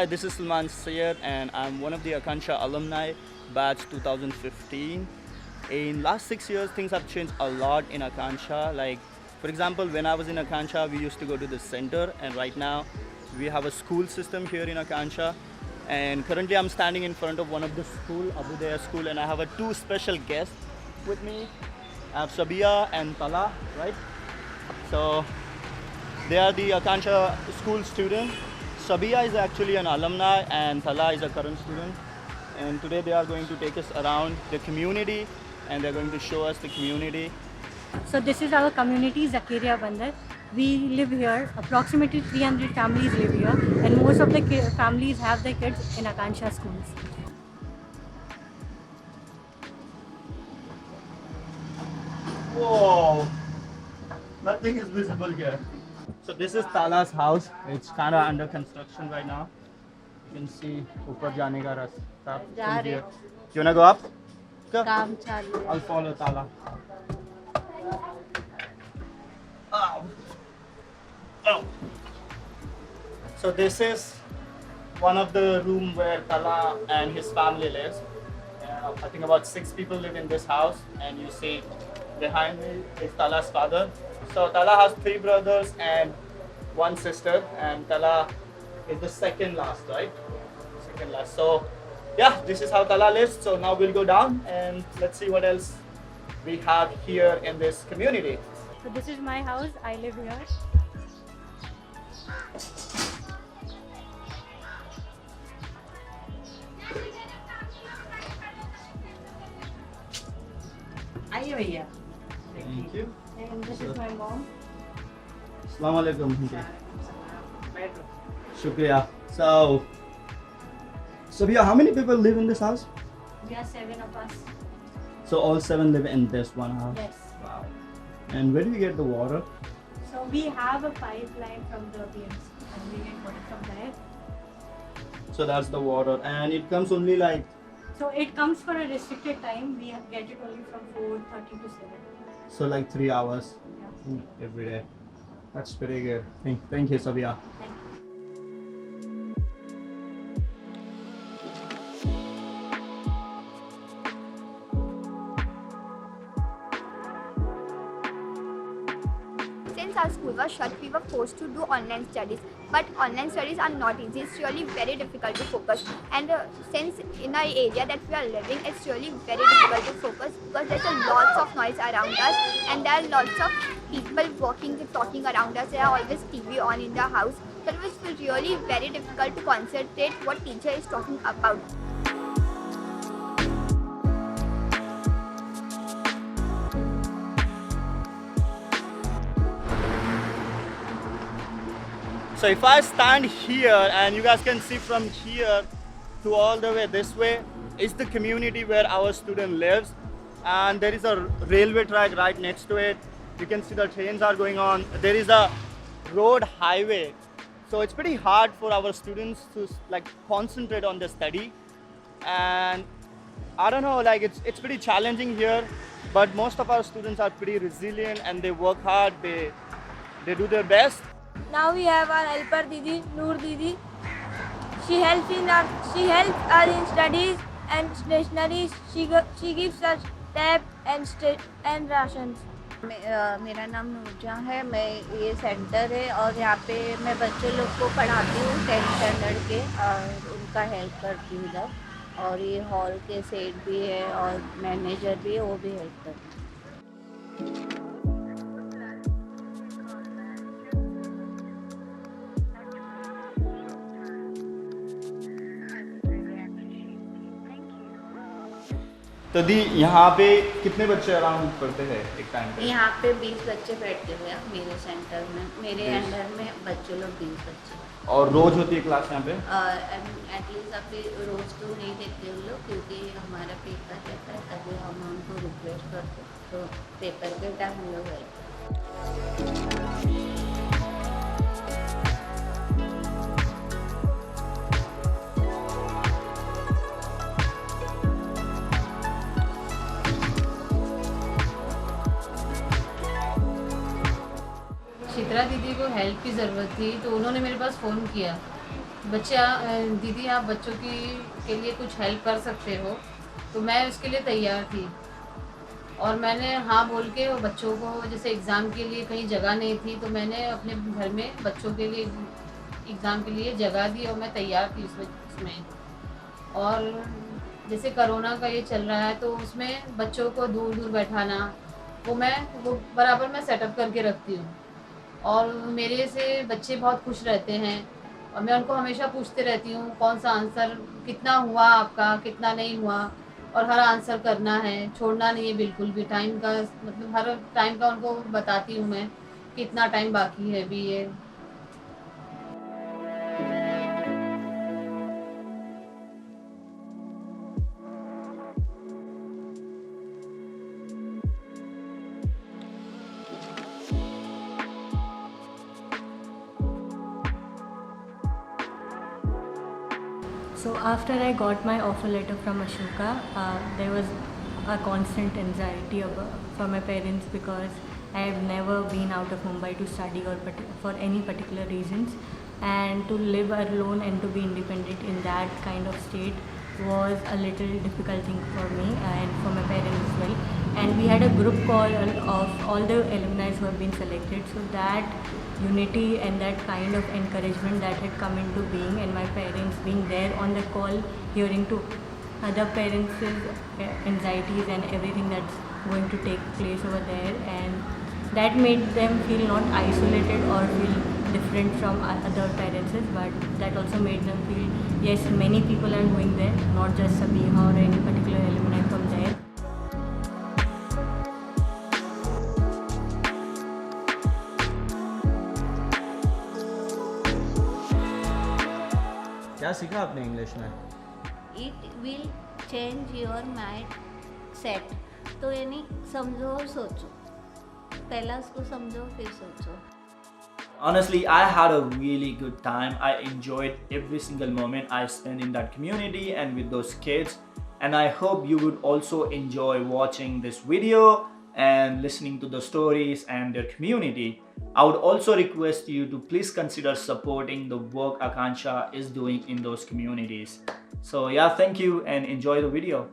Hi, this is Salman Syed and I'm one of the Akansha alumni, batch 2015. In last 6 years, things have changed a lot in Akansha. Like, for example, when I was in Akansha, we used to go to the center, and right now we have a school system here in Akansha. And currently I'm standing in front of one of the school, Abudaya School, and I have two special guests with me. I have Sabia and Tala, right? So they are the Akansha school students. Sabia is actually an alumni and Tala is a current student. And today they are going to take us around the community and they're going to show us the community. So this is our community, Zakaria Bandar. We live here, approximately 300 families live here, and most of the families have their kids in Akansha schools. Whoa! Nothing is visible here. So this is Tala's house. It's kind of under construction right now. You can see ऊपर जाने का रास्ता from here. You wanna go up? Go. काम चालू है. I'll follow Tala. Oh. Oh. So this is one of the room where Tala and his family lives. I think about 6 people live in this house, and you see behind me is Tala's father. So Tala has 3 brothers and 1 sister, and Tala is the second last, right? Second last. So yeah, this is how Tala lives. So now we'll go down and let's see what else we have here in this community. So this is my house. I live here. आइए भैया. Thank you. And this is my mom. Assalamu alaikum. बैठो. Shukriya. So, Sabia, how many people live in this house? We are 7 of us. So all 7 live in this one house. Yes. Wow. And where do you get the water? So we have a pipeline from the BMC, and we get water from there. So that's the water, and it comes only like. So it comes for a restricted time. We get it only from 4:30 to 7. So like 3 hours Yeah. every day. That's pretty good. Thank you, Sabia. Thank you. Since our school was shut, we were forced to do online studies. But online studies are not easy. It's really very difficult to focus. And since in our area that we are living, it's really very difficult to focus because there's a lots of noise around us, and there are lots of people walking and talking around us. There are always TV on in the house. So it was really very difficult to concentrate what teacher is talking about. So if I stand here and you guys can see from here to all the way this way is the community where our student lives, and there is a railway track right next to it. You can see the trains are going on. There is a road highway. So it's pretty hard for our students to like concentrate on the study, and I don't know, like it's pretty challenging here, but most of our students are pretty resilient and they work hard, they do their best. Now we have our helper Didi, Noor Didi. She helps us in studies and stationery. She gives us tab and rations. मेरा नाम नूरजहाँ है. मैं ये centre है और यहाँ पे मैं बच्चे लोग को पढ़ाती हूँ 10th स्टैंडर्ड के, और उनका हेल्प करती हूँ इधर. और ये हॉल के सेट भी है और मैनेजर भी है, वो भी हेल्प करती है. तो दी यहाँ पे कितने बच्चे अराउंड पढ़ते हैं एक टाइम पे? यहाँ पे 20 बच्चे बैठे हुए हैं मेरे सेंटर में. मेरे अंडर में बच्चे लोग 20 बच्चे. और रोज होती है क्लास यहाँ पे? एटलीस्ट अभी रोज़ तो नहीं देते उन लोग, क्योंकि हमारा पेपर रहता है, तभी हम उनको रिक्वेस्ट करते हैं, तो पेपर के टाइम हम लोग रहते हैं. चित्रा दीदी को हेल्प की ज़रूरत थी, तो उन्होंने मेरे पास फ़ोन किया दीदी आप बच्चों के लिए कुछ हेल्प कर सकते हो, तो मैं उसके लिए तैयार थी। और मैंने हाँ बोल के वो बच्चों को, जैसे एग्ज़ाम के लिए कहीं जगह नहीं थी तो मैंने अपने घर में बच्चों के लिए एग्ज़ाम के लिए जगह दी और मैं तैयार थी उसमें। और जैसे कोरोना का ये चल रहा है तो उसमें बच्चों को दूर दूर बैठाना, वो बराबर मैं सेटअप करके रखती हूँ। और मेरे से बच्चे बहुत खुश रहते हैं और मैं उनको हमेशा पूछते रहती हूँ कौन सा आंसर कितना हुआ आपका, कितना नहीं हुआ, और हर आंसर करना है, छोड़ना नहीं है बिल्कुल भी। टाइम का मतलब हर टाइम का उनको बताती हूँ मैं कितना टाइम बाकी है अभी ये। So after I got my offer letter from Ashoka, there was a constant anxiety for my parents because I have never been out of Mumbai to study or for any particular reasons, and to live alone and to be independent in that kind of state was a little difficult thing for me and for my parents as well. And we had a group call of all the alumni who have been selected, so that unity and that kind of encouragement that had come into being, and my parents being there on the call, hearing to other parents' anxieties and everything that's going to take place over there, and that made them feel not isolated or feel different from other parents, but that also made them feel yes, many people are going there, not just Sabiha or any particular alumni from there. क्या सीखा आपने English में? It will change your mind set. तो यानी समझो और सोचो, पहला उसको समझो फिर सोचो। Honestly, I had a really good time. I enjoyed every single moment I spent in that community and with those kids. And I hope you would also enjoy watching this video and listening to the stories and their community. I would also request you to please consider supporting the work Akansha is doing in those communities. So yeah, thank you and enjoy the video.